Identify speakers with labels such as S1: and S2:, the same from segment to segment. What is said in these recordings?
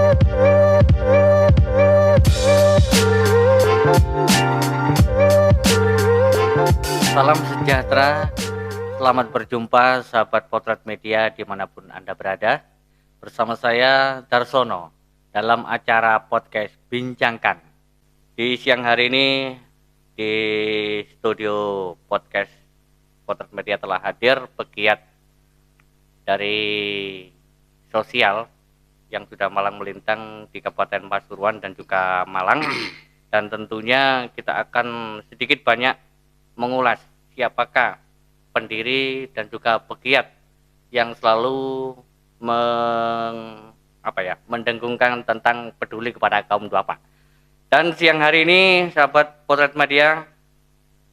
S1: Salam sejahtera, selamat berjumpa sahabat Potret Media dimanapun Anda berada. Bersama saya Darsono dalam acara podcast Bincangkan. Di siang hari ini di studio podcast Potret Media telah hadir pegiat dari sosial yang sudah malang melintang di Kabupaten Pasuruan dan juga Malang. Dan tentunya kita akan sedikit banyak mengulas siapakah pendiri dan juga pegiat yang selalu mendengungkan tentang peduli kepada kaum duafa. Dan siang hari ini sahabat Potret Media,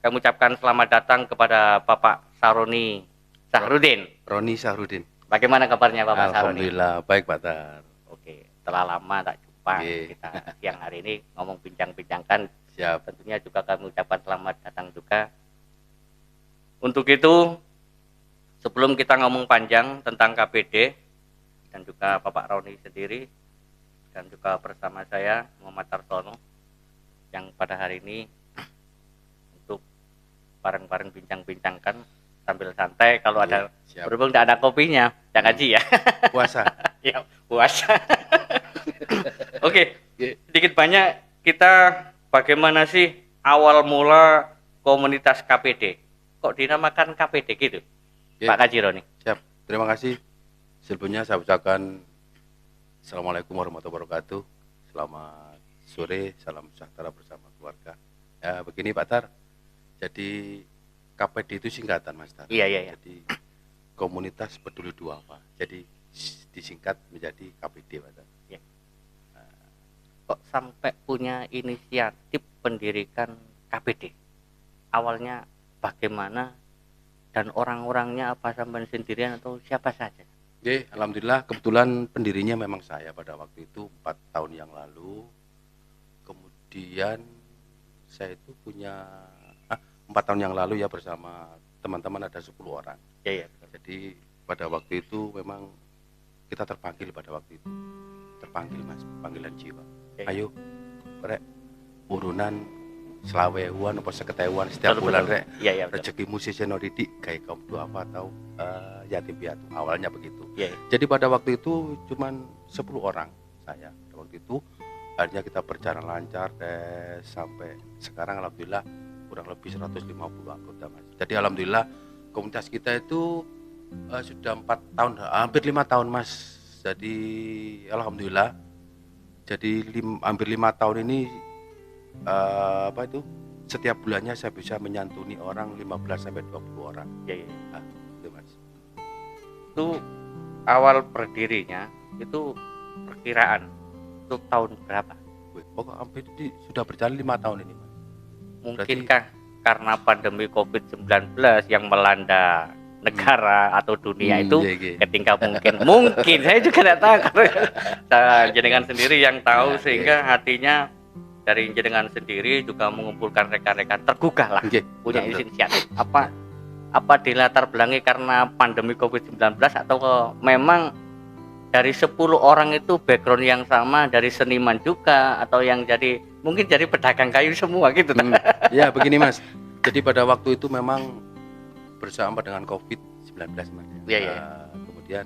S1: kami ucapkan selamat datang kepada Bapak Saroni Sahrudin.
S2: Roni Sahrudin.
S1: Bagaimana kabarnya Bapak Saroni?
S2: Alhamdulillah baik Pak Tar.
S1: Oke, telah lama tak jumpa. Kita siang hari ini ngomong bincang-bincangkan.
S2: Siap.
S1: Tentunya juga kami ucapkan selamat datang juga. Untuk itu, sebelum kita ngomong panjang tentang KPD dan juga Bapak Roni sendiri dan juga bersama saya Muhammad Tarsono yang pada hari ini untuk bareng-bareng bincang-bincangkan sambil santai. Kalau ada berhubung tidak ada kopinya, tidak ngaji ya.
S2: Puasa.
S1: Ya, puasa. Oke, sedikit banyak kita bagaimana sih awal mula komunitas KPD? Kok dinamakan KPD gitu? Pak Kaji Roni.
S2: Siap. Terima kasih. Sebelumnya saya ucapkan Assalamualaikum warahmatullahi wabarakatuh. Selamat sore, salam sejahtera bersama keluarga. Ya, begini Pak Tar. Jadi KPD itu singkatan Mas Tar.
S1: Iya.
S2: Jadi komunitas peduli duafa. Jadi disingkat menjadi KPD Pak Tar.
S1: Ya. Kok sampai punya inisiatif pendirikan KPD? Awalnya bagaimana dan orang-orangnya apa sampai sendirian atau siapa saja?
S2: Oke, alhamdulillah kebetulan pendirinya memang saya pada waktu itu 4 tahun yang lalu. Kemudian saya itu punya 4 tahun yang lalu ya bersama teman-teman ada 10 orang.
S1: Iya.
S2: Jadi pada waktu itu memang kita terpanggil pada waktu itu. Terpanggil Mas, panggilan jiwa.
S1: Ya.
S2: Ayo, rek, urunan selaweuan apa seketewuan setiap bulan rek.
S1: Iya,
S2: rezekimu siseno didik kayak kaum duafa atau yatim piatu. Awalnya begitu.
S1: Iya.
S2: Jadi pada waktu itu cuman 10 orang saya. Pada waktu itu akhirnya kita berjalan lancar sampai sekarang alhamdulillah kurang lebih 150 anggota Mas. Jadi alhamdulillah komunitas kita itu sudah 4 tahun, hampir 5 tahun Mas. Jadi alhamdulillah. Jadi hampir 5 tahun ini setiap bulannya saya bisa menyantuni orang 15 sampai 20 orang.
S1: Iya.
S2: Itu Mas.
S1: Itu awal berdirinya itu perkiraan itu tahun berapa?
S2: Pokoknya hampir sudah berjalan 5 tahun ini Mas.
S1: Mungkinkah karena pandemi COVID-19 yang melanda negara atau dunia itu ketika mungkin saya juga tidak tahu karena jenengan sendiri yang tahu sehingga hatinya dari jenengan sendiri juga mengumpulkan rekan-rekan tergugah lah punya inisiatif apa dilatar belakangi karena pandemi COVID-19 atau memang dari 10 orang itu background yang sama dari seniman juga atau yang mungkin jadi pedagang kayu semua gitu.
S2: Ya begini Mas, jadi pada waktu itu memang bersama dengan COVID-19 Mas.
S1: Iya.
S2: Kemudian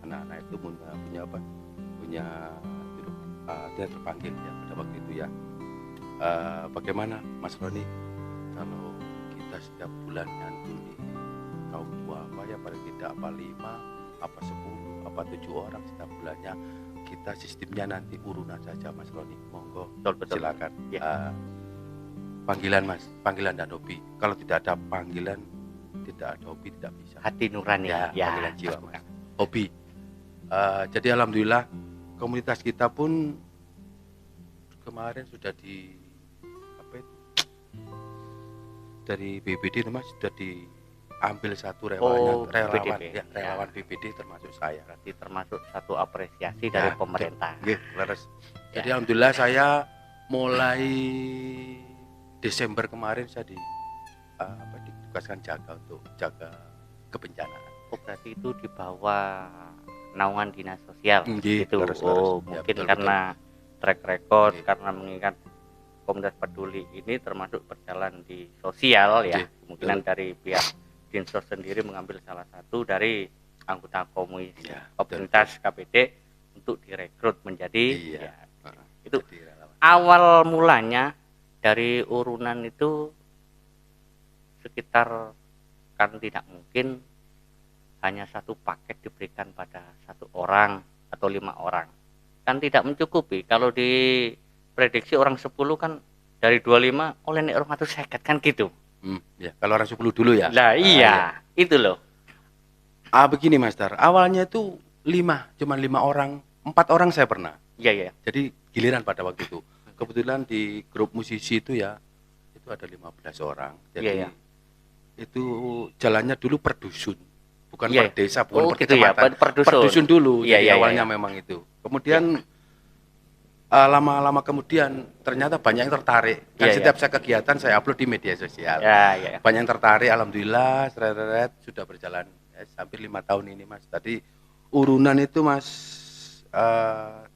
S2: anak-anak itu punya dia terpanggil ya pada waktu itu ya. Bagaimana Mas Roni kalau kita setiap bulan nyantuni kaum duafa ya paling tidak apa 5 apa 10 apa 7 orang setiap bulannya, kita sistemnya nanti urunan saja Mas Roni, monggo
S1: betul.
S2: Silakan
S1: Ya.
S2: Panggilan Mas, panggilan dan hobi. Kalau tidak ada panggilan, tidak ada hobi, tidak bisa.
S1: Hati nurani ya.
S2: Panggilan jiwa Mas. Hobi. Jadi alhamdulillah komunitas kita pun kemarin sudah dari BPD Mas sudah diambil satu relawan BPD termasuk saya.
S1: Berarti termasuk satu apresiasi dari pemerintah.
S2: Jadi alhamdulillah saya mulai Desember kemarin saya ditugaskan untuk jaga kebencanaan.
S1: Oh, berarti itu di bawah naungan dinas sosial
S2: Nggih,
S1: gitu.
S2: leres.
S1: Oh,
S2: Ya,
S1: mungkin
S2: betul,
S1: karena track record,
S2: Nggih.
S1: karena mengingat Komunitas Peduli ini termasuk berjalan di sosial ya.
S2: Nggih,
S1: Kemungkinan
S2: betul.
S1: dari pihak Dinsos sendiri mengambil salah satu dari anggota
S2: Ya,
S1: komunitas KPD untuk direkrut menjadi
S2: Iya.
S1: ya, itu
S2: Jadi relawan.
S1: awal mulanya dari urunan itu sekitar, kan tidak mungkin hanya satu paket diberikan pada satu orang atau 5 orang, kan tidak mencukupi. Kalau diprediksi orang 10 kan dari 25 oleh nek orang 150 kan gitu.
S2: Ya, kalau orang 10 dulu ya.
S1: Lah iya, itu loh.
S2: Begini Mas Dar, awalnya itu 5, cuma 5 orang, 4 orang saya pernah.
S1: Iya, iya.
S2: Jadi giliran pada waktu itu. Kebetulan di grup musisi itu ya, itu ada 15 orang. Jadi
S1: Iya, iya.
S2: itu jalannya dulu per dusun, bukan
S1: Iya.
S2: per desa, bukan
S1: Oh,
S2: per
S1: gitu ya,
S2: kecamatan.
S1: per dusun.
S2: Per dusun dulu,
S1: Iya,
S2: jadi
S1: iya,
S2: awalnya
S1: iya.
S2: memang itu. Kemudian lama-lama kemudian ternyata banyak yang tertarik. Kan
S1: Iya,
S2: setiap
S1: iya.
S2: saya kegiatan saya upload di media sosial.
S1: Ya, iya.
S2: Banyak yang tertarik, alhamdulillah, seret sudah berjalan ya, hampir 5 tahun ini Mas. Tadi urunan itu Mas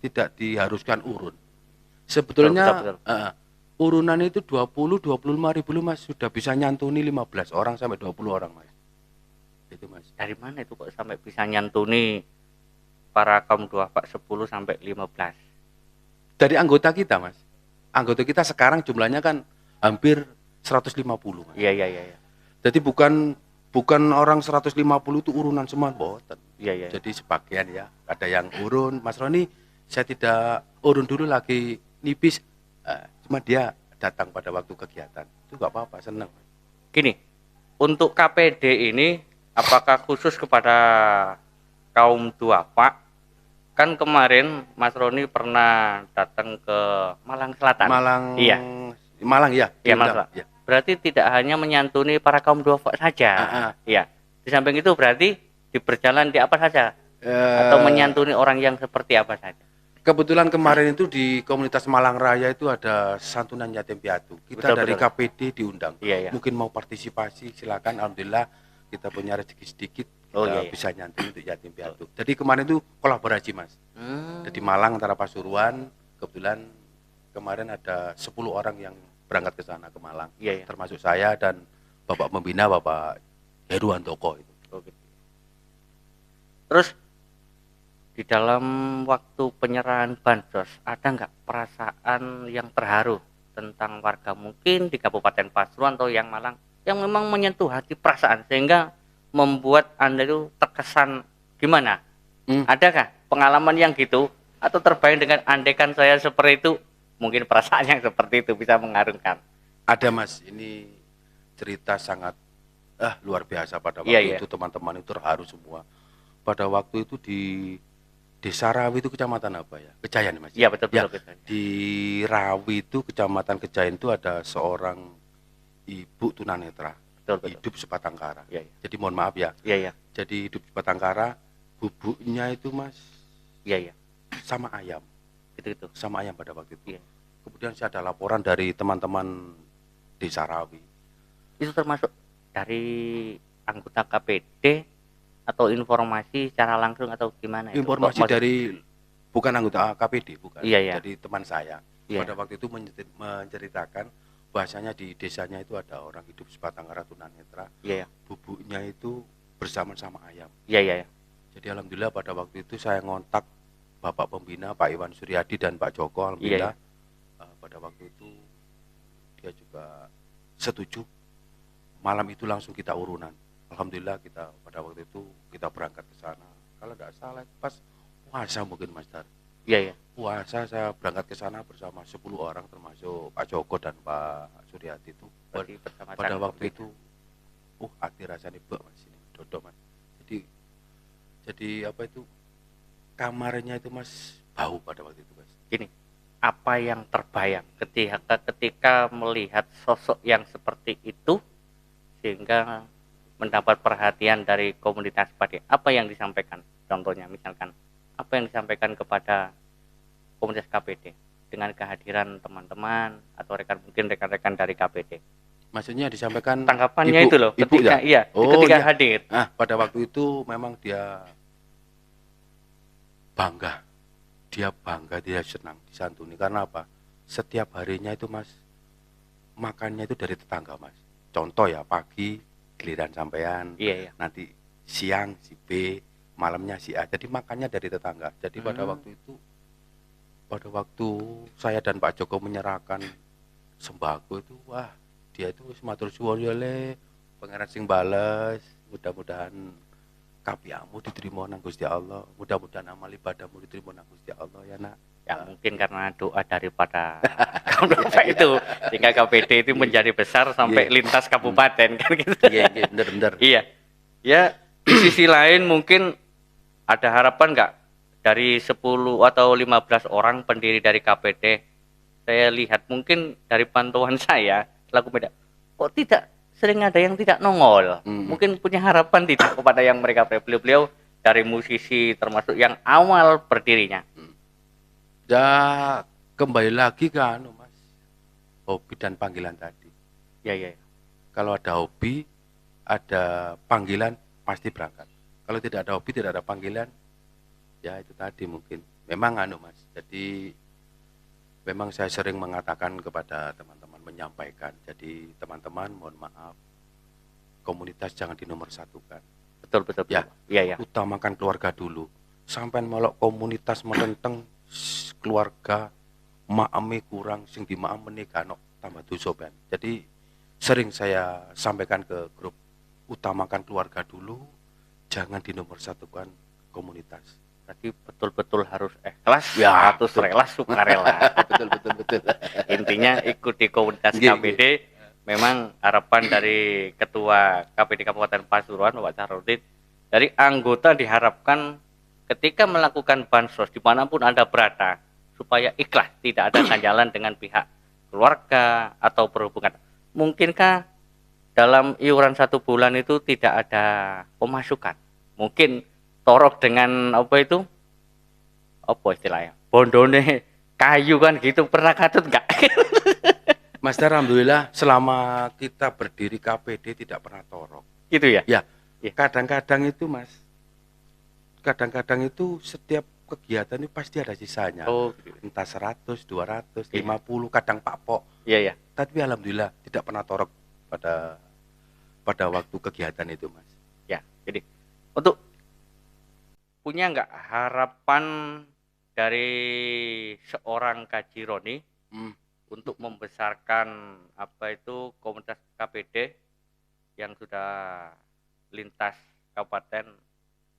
S2: tidak diharuskan urun. Sebetulnya
S1: Betul.
S2: urunan itu 20-25 ribu Mas, sudah bisa nyantuni 15 orang sampai 20 orang Mas. Itu Mas.
S1: Dari mana itu kok sampai bisa nyantuni para kaum duafa 10 sampai 15?
S2: Dari anggota kita Mas. Anggota kita sekarang jumlahnya kan hampir 150 Mas.
S1: Iya.
S2: Jadi bukan orang 150 itu urunan semua, boten.
S1: Iya.
S2: Jadi sebagian ya, ada yang urun. Mas Roni, saya tidak urun dulu lagi nipis. Cuma dia datang pada waktu kegiatan. Itu nggak apa-apa, seneng.
S1: Gini, untuk KPD ini apakah khusus kepada kaum duafa? Kan kemarin Mas Roni pernah datang ke Malang Selatan. Iya.
S2: Malang ya.
S1: Iya, Malang.
S2: Ya.
S1: Berarti tidak hanya menyantuni para kaum duafa saja. Iya. Di samping itu berarti berjalan di apa saja? Atau menyantuni orang yang seperti apa saja?
S2: Kebetulan kemarin itu di komunitas Malang Raya itu ada santunan yatim piatu. Kita
S1: Betul,
S2: dari
S1: betul.
S2: KPD diundang.
S1: Iya.
S2: Mungkin mau partisipasi, silakan. Alhamdulillah kita punya rezeki sedikit, kita bisa nyantuni untuk yatim piatu. Jadi kemarin itu kolaborasi Mas. Jadi Malang antara Pasuruan, kebetulan kemarin ada 10 orang yang berangkat ke sana ke Malang.
S1: Iya.
S2: Termasuk saya dan Bapak Pembina, Bapak Heru Handoko itu.
S1: Terus di dalam waktu penyerahan bansos ada nggak perasaan yang terharu tentang warga mungkin di Kabupaten Pasuruan atau yang Malang yang memang menyentuh hati perasaan sehingga membuat Anda itu terkesan gimana? Adakah pengalaman yang gitu atau terbayang dengan andekan saya seperti itu, mungkin perasaan yang seperti itu bisa mengharumkan?
S2: Ada Mas, ini cerita sangat luar biasa pada waktu itu. Teman-teman itu terharu semua. Pada waktu itu di Desa Rawi itu kecamatan apa ya? Kejayan Mas.
S1: Iya, betul.
S2: Di Rawi itu kecamatan Kejayan itu ada seorang ibu tunanetra.
S1: Betul.
S2: Hidup sebatang kara.
S1: Iya.
S2: Jadi mohon maaf ya.
S1: Iya.
S2: Jadi hidup sebatang kara, bubuknya itu Mas.
S1: Iya.
S2: Sama ayam.
S1: Gitu.
S2: Sama ayam pada waktu itu.
S1: Iya.
S2: Kemudian saya ada laporan dari teman-teman Desa Rawi.
S1: Itu termasuk dari anggota KPD atau informasi secara langsung atau gimana?
S2: Informasi dari bukan anggota KPD, bukan.
S1: Iya.
S2: Dari teman saya. Pada waktu itu menceritakan bahasanya di desanya itu ada orang hidup sebatang kara tunanetra.
S1: Iya.
S2: Bubuknya itu bersama-sama ayam.
S1: Iya.
S2: Jadi alhamdulillah pada waktu itu saya ngontak Bapak Pembina, Pak Iwan Suryadi dan Pak Joko. Alhamdulillah pada waktu itu dia juga setuju. Malam itu langsung kita urunan. Alhamdulillah kita pada waktu itu kita berangkat ke sana. Kalau tidak salah pas puasa mungkin Mas Dar.
S1: Iya.
S2: Puasa saya berangkat ke sana bersama 10 orang termasuk Pak Joko dan Pak Suryadi itu. Pada waktu itu hati rasanya bek Mas ini dodok Mas. Jadi apa itu kamarnya itu Mas bau pada waktu itu Mas.
S1: Gini, apa yang terbayang ketika melihat sosok yang seperti itu sehingga mendapat perhatian dari komunitas KPD? Apa yang disampaikan? Contohnya misalkan apa yang disampaikan kepada komunitas KPD dengan kehadiran teman-teman atau rekan-rekan dari KPD?
S2: Maksudnya disampaikan
S1: tanggapannya itu loh ketika
S2: ya?
S1: ketika hadir.
S2: Pada waktu itu memang dia bangga. Dia bangga, dia senang disantuni. Karena apa? Setiap harinya itu Mas, makannya itu dari tetangga Mas. Contoh ya, pagi giliran sampean,
S1: Iya, iya.
S2: nanti siang si B, malamnya si A. Jadi makannya dari tetangga. Jadi pada waktu saya dan Pak Joko menyerahkan sembako itu, wah, dia itu matur suwun ya Le, pangeran sing bales, mudah-mudahan kapiamu diterima nang Gusti Allah, mudah-mudahan amal ibadahmu diterima nang Gusti Allah ya Nak.
S1: Ya mungkin karena doa daripada Bapak itu sehingga KPD itu menjadi besar sampai lintas kabupaten kan gitu.
S2: Iya, bener-bener.
S1: Iya. Ya, di sisi lain mungkin ada harapan nggak dari 10 atau 15 orang pendiri dari KPD? Saya lihat mungkin dari pantauan saya selaku media, kok tidak sering ada yang tidak nongol. Mungkin punya harapan tidak kepada yang mereka beliau dari musisi termasuk yang awal berdirinya.
S2: Ya kembali lagi ke Mas, hobi dan panggilan tadi.
S1: Ya, ya.
S2: Kalau ada hobi, ada panggilan, pasti berangkat. Kalau tidak ada hobi, tidak ada panggilan, ya itu tadi mungkin. Memang Mas, jadi memang saya sering mengatakan kepada teman-teman, menyampaikan. Jadi teman-teman mohon maaf, komunitas jangan dinomorsatukan.
S1: Betul.
S2: Ya,
S1: Iya.
S2: Utamakan keluarga dulu. Sampai melok komunitas melenteng keluarga maame kurang sing dimaam menikah no tambah dosa ben. Jadi sering saya sampaikan ke grup, utamakan keluarga dulu, jangan dinomorsatukan komunitas.
S1: Berarti betul-betul harus ikhlas,
S2: Ya,
S1: harus rela sukarela.
S2: betul.
S1: Intinya ikut di komunitas KPD. Memang harapan dari Ketua KPD Kabupaten Pasuruan Bapak Charudin, dari anggota diharapkan ketika melakukan bansos dimanapun Anda berada, supaya ikhlas, tidak ada ganjalan dengan pihak keluarga atau berhubungan. Mungkinkah dalam iuran 1 bulan itu tidak ada pemasukan? Mungkin torok dengan apa istilahnya, bondone kayu kan gitu, pernah katut nggak?
S2: Mas, alhamdulillah selama kita berdiri KPD tidak pernah torok.
S1: Gitu ya?
S2: Ya, kadang-kadang itu Mas, kadang-kadang itu setiap kegiatan itu pasti ada sisanya.
S1: Gitu.
S2: Entah 100, 200, 50, kadang pakpok.
S1: Iya.
S2: Tapi alhamdulillah tidak pernah torok pada waktu kegiatan itu Mas.
S1: Ya, jadi untuk punya nggak harapan dari seorang Kaji Roni untuk membesarkan komunitas KPD yang sudah lintas kabupaten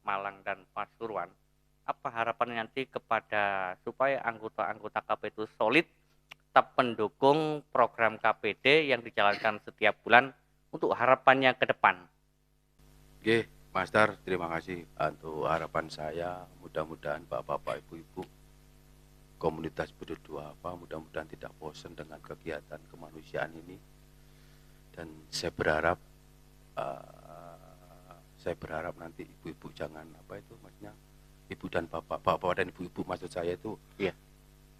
S1: Malang dan Pasuruan? Apa harapan nanti kepada supaya anggota-anggota KPD itu solid, tetap mendukung program KPD yang dijalankan setiap bulan, untuk harapannya ke depan?
S2: Oke, Master, terima kasih untuk harapan saya. Mudah-mudahan Bapak-bapak, Ibu-ibu komunitas berdua mudah-mudahan tidak bosan dengan kegiatan kemanusiaan ini. Dan saya berharap nanti ibu-ibu jangan maksudnya ibu dan bapak dan ibu-ibu maksud saya itu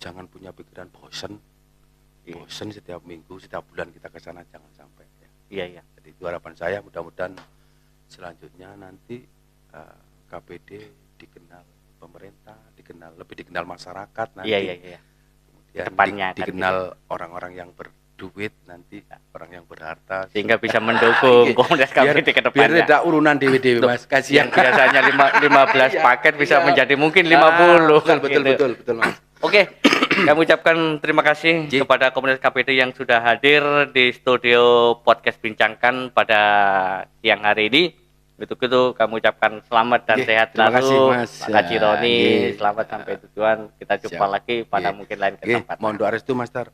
S2: jangan punya pikiran bosan setiap minggu, setiap bulan kita ke sana, jangan sampai ya. Jadi itu harapan saya, mudah-mudahan selanjutnya nanti KPD dikenal pemerintah, lebih dikenal masyarakat nanti. Kemudian
S1: depannya
S2: dikenal orang-orang yang berduit nanti, orang yang berharta,
S1: sehingga bisa mendukung komunitas KPD ke depannya.
S2: Biar tidak urunan dewi-dewi Mas, kasihan.
S1: Yang biasanya 15 paket bisa menjadi mungkin 50.
S2: Betul Mas.
S1: Oke, kami ucapkan terima kasih kepada komunitas KPD yang sudah hadir di studio podcast Bincangkan pada siang hari ini. Itu kami ucapkan selamat dan sehat selalu Pak Kaji Roni. Selamat sampai tujuan. Kita jumpa lagi pada mungkin lain kesempatan.
S2: Mohon doa restu Master.